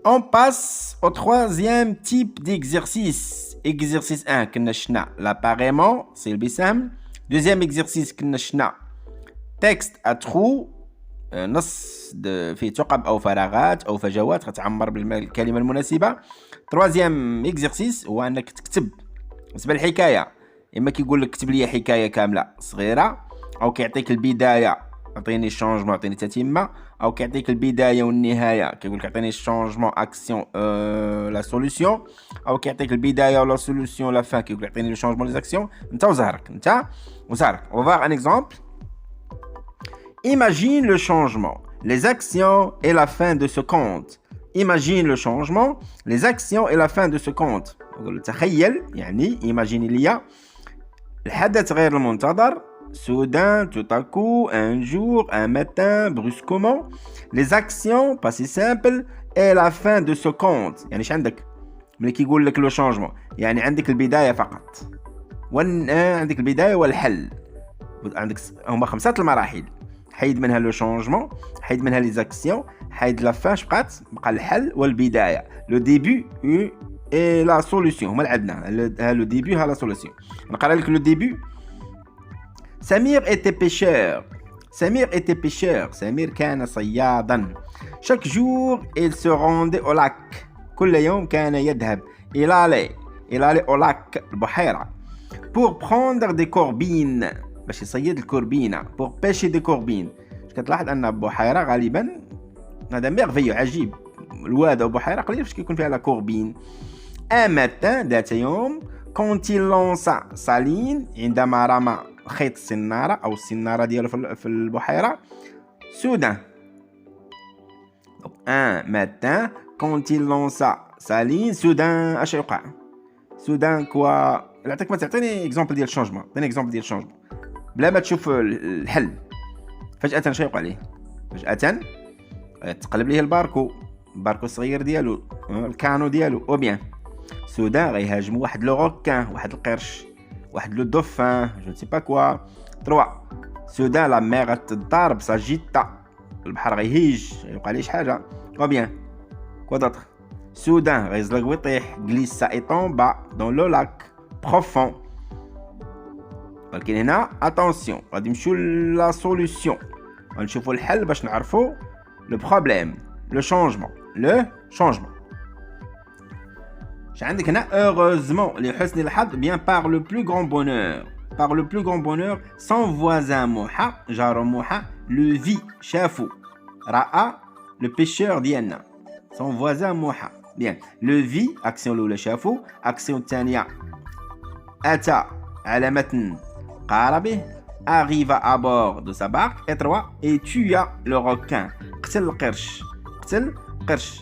On passe au troisième type d'exercice. Exercice 1, كنا l'appareillement, c'est le بسام. Deuxième exercice, كنا texte à trous, نص فيه ثقب أو فراغات أو فجوات غتعمر بالكلمة المناسبة. Troisième exercice هو أنك تكتب بالنسبة للحكاية. إما كيقول لك كتب لي حكاية كاملة صغيرة، أو كيعطيك البداية اعطيني الشونجمون اعطيني تتمه، او كيعطيك البدايه والنهايه كيقول لك اعطيني الشونجمون اكسيون لا سوليسيون، او كيعطيك البدايه ولا سوليسيون لا فان كيقول لك اعطيني لو شونجمون لي زاكسيون. انت وزهرك on va voir un exemple. Imagine le changement, les actions et la fin de ce compte. Imagine le changement, les actions et la fin de ce compte. تخيل يعني imagine ليا الحدث غير المنتظر. Soudain, tout à coup, un jour, un matin, brusquement, les actions, passé simple, et la fin de ce compte. يعني ايش عندك؟ ملي كيقول لك لو شونجمون يعني عندك البداية فقط. عندك البداية والحل. عندك هما 5 المراحل. حيد منها لو شونجمون، حيد منها لي زاكسيون، حيد لا فان بقات بقى الحل والبداية. لو ديبي et la solution. هما اللي عندنا. لو ديبي ها لا سوليسيون. نقرا لك لو ديبي. Samir était pêcheur. Samir كان صيادا. Chaque jour, il se rendait au lac. كل يوم كان يذهب. Il allait au lac البحيرة pour prendre des corbines. باش يصيد الكوربينة. Pour pêcher des corbines. كتلاحظ أن البحيرة غالبا هذا ميرفيو عجيب. الواد أو بحيرة قليل فاش كيكون فيها لا كوربين. Un matin ذات يوم quand il lança sa ligne عندما رمى خيط السنارة أو السنارة ديالو في البحيرة. Soudain, un matin, quand il lança sa ligne, soudain اش يوقع؟ soudain كوا نعطيك ما تعطيني اكزامبل ديال الشونجمون، عطيني اكزامبل ديال الشونجمون بلا ما تشوف الحل. فجأة اش يوقع ليه؟ فجأة تقلب ليه الباركو الصغير ديالو، الكانو ديالو، او بيان soudain غيهاجمو واحد لو روكان، واحد القرش، واحد لو دوفان، je ne sais pas quoi. 3 soudain la mer غتضارب s'agita، البحر غيهيج يوقع ليه شي حاجه، او بيان كوا d'autre. soudain غيزلق ويطيح glissa et tomba dans le lac profond. ولكن هنا attention غادي نمشيو لا سوليسيون، غنشوفوا الحل باش نعرفوا لو بروبليم، لو شونجمون. عندك هنا heureusement لحسن الحظ bien par le plus grand bonheur son voisin موحى جارو موحى le vit شافو رأى le pêcheur ديالنا son voisin موحى bien le vit action الأولى شافو action الثانية أتى على متن قاربه arriva à bord de sa barque et 3 et tua le requin قتل القرش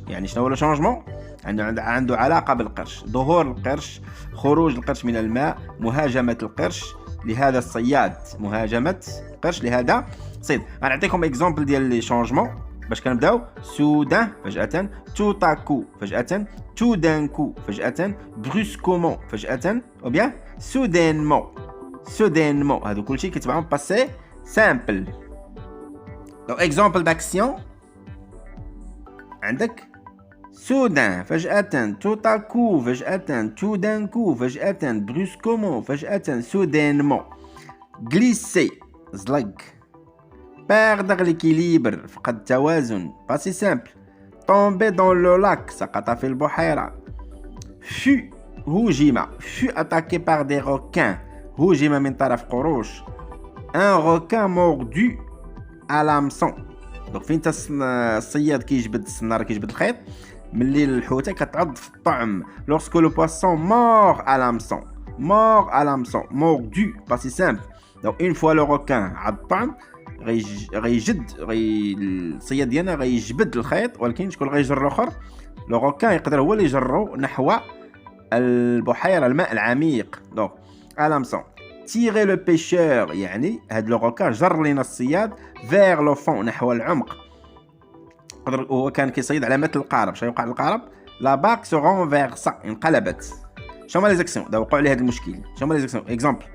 يعني شنو هو لو شونجمون؟ عنده علاقة بالقرش، ظهور القرش، خروج القرش من الماء، مهاجمة القرش لهذا الصياد، مهاجمة القرش لهذا الصيد. غنعطيكم اكزامبل ديال لي شونجمون باش كنبداو. سودان فجأة، توتاكو فجأة، تو دانكو فجأة، بروسكومون فجأة، او بيان سودينمون. هادو كلشي كيتبعهم باسي سامبل. دو اكزامبل داكسيون عندك soudain فجأة، tout à coup فجأة، tout d'un coup فجأة، brusquement فجأة، soudainement. glisser زلق. perdre l'équilibre فقد التوازن passé simple. tomber dans le lac سقط في البحيرة. fut attaqué par des requins هوجم من طرف قروش. un requin mordu à l'hameçon. دونك فين الصياد كيجبد السنارة كيجبد الخيط ملي الحوتة كتعض في الطعم. lorsque le poisson mord à l'hameçon mordu passé simple. donc une fois le requin عض الطعم الصياد ديالنا غيجبد الخيط، ولكن شكون غيجر الاخر؟ لو روكان يقدر هو اللي يجرو نحو البحيرة الماء العميق. donc à l'hameçon tirer le pêcheur يعني هاد لو روكان جر لينا الصياد vers le fond نحو العمق. هو كان كيصيد على متن القارب. شنو يوقع للقارب؟ لا باك سو رونفيرسا انقلبت. شنو هما لي زاكسيون دا وقعوا لي هذا المشكل؟ شنو هما لي زاكسيون؟ اكزامبل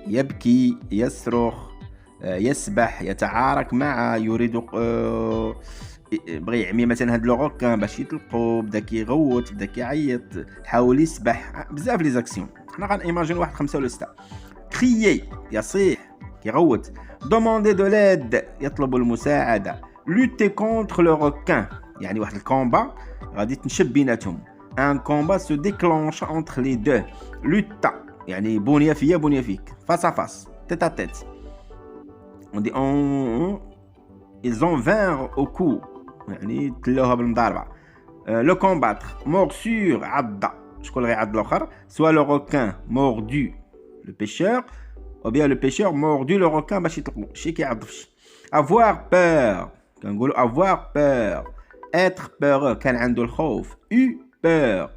يبكي، يصرخ، يسبح، يتعارك مع، يريد بغى يعمي مثلا هاد لو روكان باش يطلقو، بدا كيغوت، بدا كيعيط، حاول يسبح، بزاف لي زاكسيون. حنا غنيماجين واحد 5 ولا 6. كريي يصيح كيغوت، دوموندي دو ليد يطلب المساعده، لوتي كونتر لو روكان يعني واحد الكومبا غادي تنشب بيناتهم. ان كومبا سو ديكلونش اونتر لي دو، لوتا يعني بونيه فيا بونيه فيك، فاس ا فاس، تيت ا تيت. on dit ils ont 20 au coup يعني تلوها بالمضاربه. لو كومباتر مورسور عضه، شكون اللي غيعض الاخر؟ سوا لو روكان موردو لو بيشور ou bien le pêcheur mordu le requin باش يطلقوا شي كيعضفش. avoir peur كنقولوا avoir peur، être peureux كان عنده الخوف، eu peur.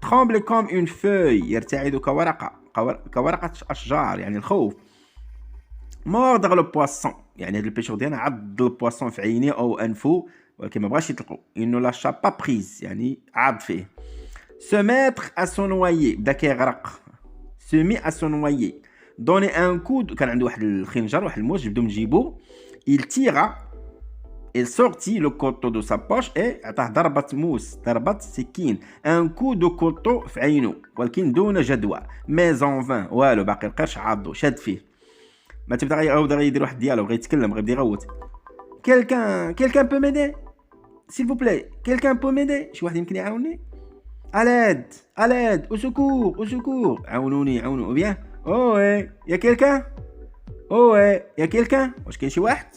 trembler comme une feuille يرتعد كورقه، كورقه اشجار يعني الخوف. mordre le poisson يعني هذا البيشور ديالنا عض البواسون في عينيه او انفه ولكن ما بغاش يطلقوا، انه لا شا با بريز يعني عض فيه. se mettre à se noyer بدا كيغرق، se met à se noyer. donner un coup كان عنده واحد الخنجر واحد الموس جبدو من جيبو، il tira il sortit le couteau de sa poche et عطاه ضربة موس، ضربة سكين، un coup de couteau في عينو ولكن دون جدوى. mais en vain والو، باقي القرش عضو شاد فيه. ما تبدا غير يدير واحد ديالو بغا يتكلم غيبدا يغوت. quelqu'un peut m'aider s'il vous plaît, quelqu'un peut m'aider، شي واحد يمكن يعاونني؟ à l'aide au secours عاونوني بيان. اوه يا كيلكان، اوه يا كيلكان، واش كاين شي واحد؟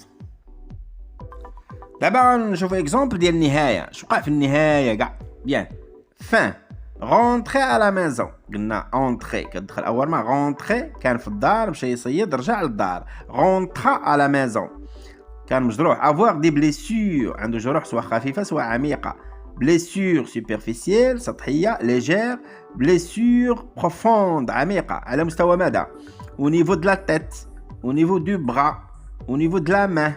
دابا نشوف اكزومبل ديال النهايه، شو وقع في النهايه كاع. بيان فان رونتري على ميزون، قلنا اونتري كتدخل اول ما، رونتري كان في الدار مشى يصيد رجع للدار، رونترا على ميزون كان مجروح. افوار دي بليسيور عنده جروح سواء خفيفه سواء عميقه، بليسيور سوبرفيسيال سطحيه، ليجير بليسيور بروفوند عميقه. على مستوى ماذا؟ au niveau de la tête, au niveau du bras, au niveau de la main.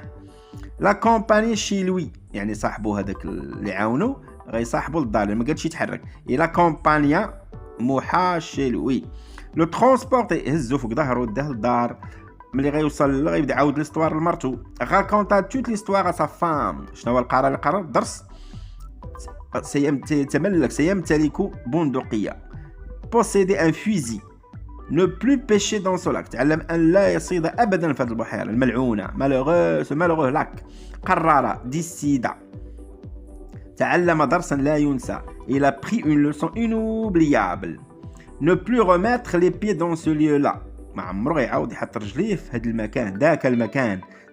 l'accompagner chez lui يعني صاحبه هذاك اللي عاونو غيصاحبو للدار، ما قالش يتحرك، الى كومبانيا محا chez lui. لو ترونسبورت يهزو فوق ظهرو داه للدار، ملي غيوصل غيبدا يعاود ليستوار لمرتو. راكونتا توت ليستوار ا سا فام، شنو هو القرار اللي قرر الدرس؟ سيمتلك بندقية. posséder un fusil، ne plus pêcher dans ce lac، تعلم أن لا يصيد أبدا في هذه البحيرة الملعونة، malheureux lac. قرر décida، تعلم درسا لا ينسى، il a pris une leçon inoubliable. ne plus remettre les pieds dans ce lieu-là، ما عمره غيعاود يحط رجليه في هذا المكان،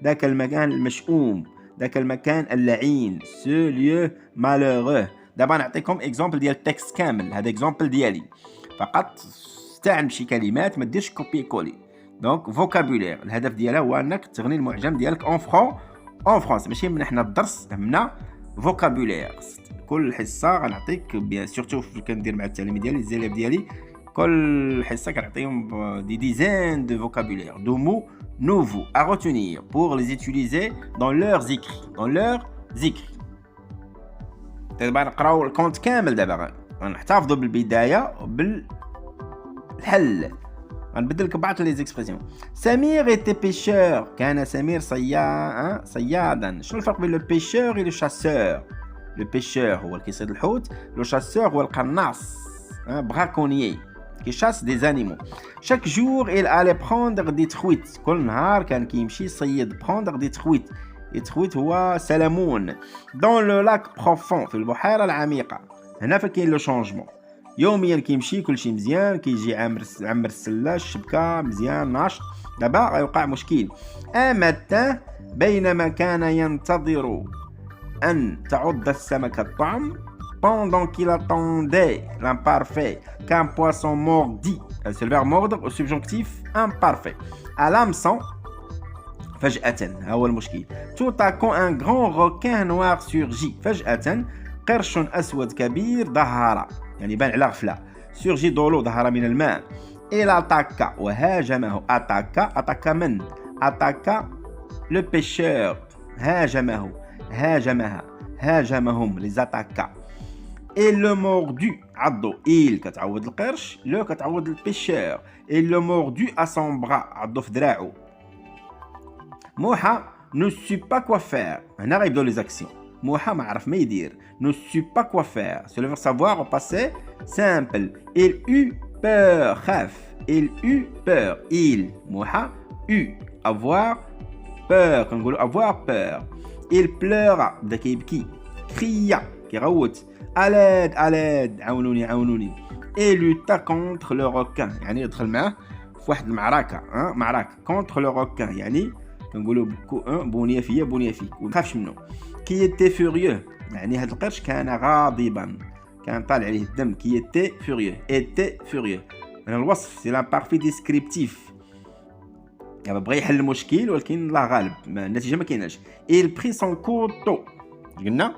ذاك المكان المشؤوم، ذاك المكان اللعين، ce lieu malheureux. دابا نعطيكم اكزامبل ديال التكست كامل، هذا اكزامبل ديالي فقط، استعن بشي كلمات ما ديرش كوبي كولي. دونك فوكابولير الهدف ديالها هو انك تغني المعجم ديالك اون فرونسي، ماشي من حنا الدرس همنا فوكابولير. كل حصه غنعطيك بيان سورتو كندير مع التلاميذ ديالي الزلاب ديالي، كل حصه كنعطيهم دي ديزين دو فوكابولير دو مو nouveaux à retenir pour les utiliser dans leurs écrits. دابا نقراو الكونت كامل، دابا غنحتفظوا بالبدايه وبالحل. غنبدل لك بعض لي زيكسبرسيون. سمير ايتي بيشور، كان سمير صيادا. شنو الفرق بين لو بيشور و لو شاسور؟ لو بيشور هو اللي كيصيد الحوت، لو شاسور هو القناص، براكونيي كيشاس دي زانيمو. chaque jour il allait prendre des truites، كل نهار كان كيمشي يصيد. prendre des truites، التخويت هو سلمون. dans le lac profond، في البحيرة العميقة. هنا فكاين لو شونجمون، يوميا كيمشي كلشي مزيان، كيجي عمر السله الشبكه مزيان ناشط. دابا غيوقع مشكل. matin بينما كان ينتظر ان تعض السمكه الطعم، pendant qu'il attendait l'imparfait qu'un poisson mordit، c'est le verbe mordre au subjonctif imparfait. à l'hameçon فجأة، هو المشكل. tout à coup un grand requin noir surgit، فجأة قرش أسود كبير ظهر، يعني بان على غفلة. surgit دولو ظهر من الماء. il attaque وهاجمه. attaque من؟ attaque le pêcheur. هاجمهم les attaque. et le mordu عضو. il كتعوض القرش، le كتعوض البيشور. et le mordu à son bras عضو في دراعو. موحى ne sait pas quoi faire، هنا غيبداو لي زاكسيون. موحى ما عرف ما يدير. Ne sait pas quoi faire. C'est le verbe savoir au passé simple. Il eut peur. خاف. Il eut peur. Il موحى eut avoir peur. كنقولوا avoir peur. Il pleura. بدا كيبكي. cria كيغوت. à l'aide عاونوني. Et lutta contre le requin. يعني يدخل معاه في واحد المعركة. معركة contre le requin. يعني كنقولوا بني فيك وما تخافش منه. qui était furieux يعني هذا القرش كان غاضبا كان طالع عليه الدم. qui était furieux من الوصف سي لامبارفي ديسكريبتيف يعني بغى يحل المشكل ولكن الله غالب النتيجه ما كايناش. il prit son couteau قلنا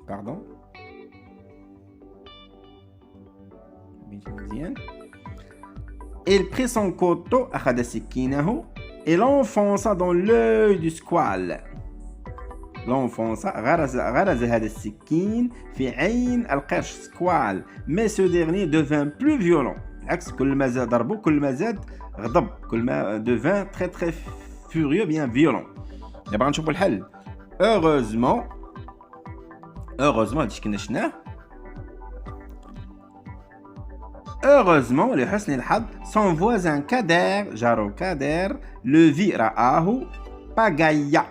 باردون مزيان. il prit son couteau أخذ سكينه et l'enfonça dans l'œil du squale. غرز هذا السكين في عين القرش سكوال. mais ce dernier devint plus violent. بالعكس كل ما زاد ضربه كل ما زاد غضب. كل ما devint très très furieux bien violent. دابا غنشوفوا الحل. heureusement هادشي كنا شفناه. heureusement لحسن الحظ son voisin كادر جارو كادر le vit رآه باغايا.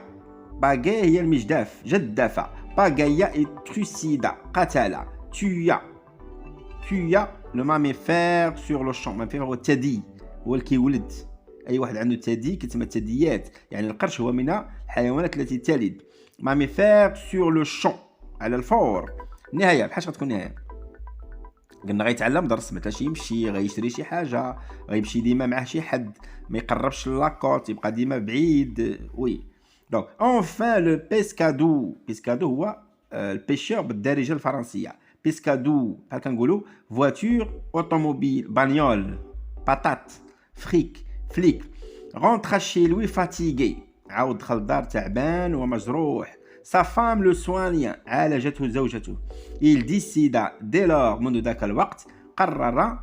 باغايا هي المجداف جدافة. باغايا trucida قتل. tuya le mammifère sur le champ. mammifère هو الثدي هو اللي كيولد. اي واحد عنده ثدي كتسمى الثدييات يعني القرش هو من الحيوانات التي تلد. mammifère sur le champ على الفور. النهاية بحال غتكون النهاية. قلنا غيتعلم درس مثلا شي يمشي غيشري شي حاجه غيمشي ديما معاه شي حد ما يقربش لاكوت يبقى ديما بعيد. وي دونك enfin le pescado هو البيشور بالدارجه الفرنسيه. pescado بحال كنقولوا voiture automobile bagnole patate fric flic. rentre chez lui fatigué عاود دخل الدار تعبان ومجروح. sa femme le soigne عالجته زوجته. il décida dès lors منذ ذاك الوقت قرر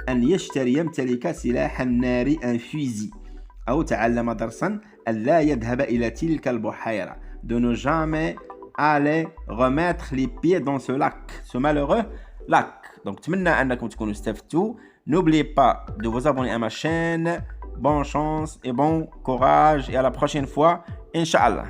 أن يمتلك سلاحا ناري un fusil. أو تعلم درسا أن لا يذهب إلى تلك البحيرة. de ne jamais aller remettre les pieds dans ce malheureux lac. donc نتمنى أنكم تكونوا استفدتوا. n'oubliez pas de vous abonner à ma chaîne. bonne chance et bon courage et à la prochaine fois Inch'Allah.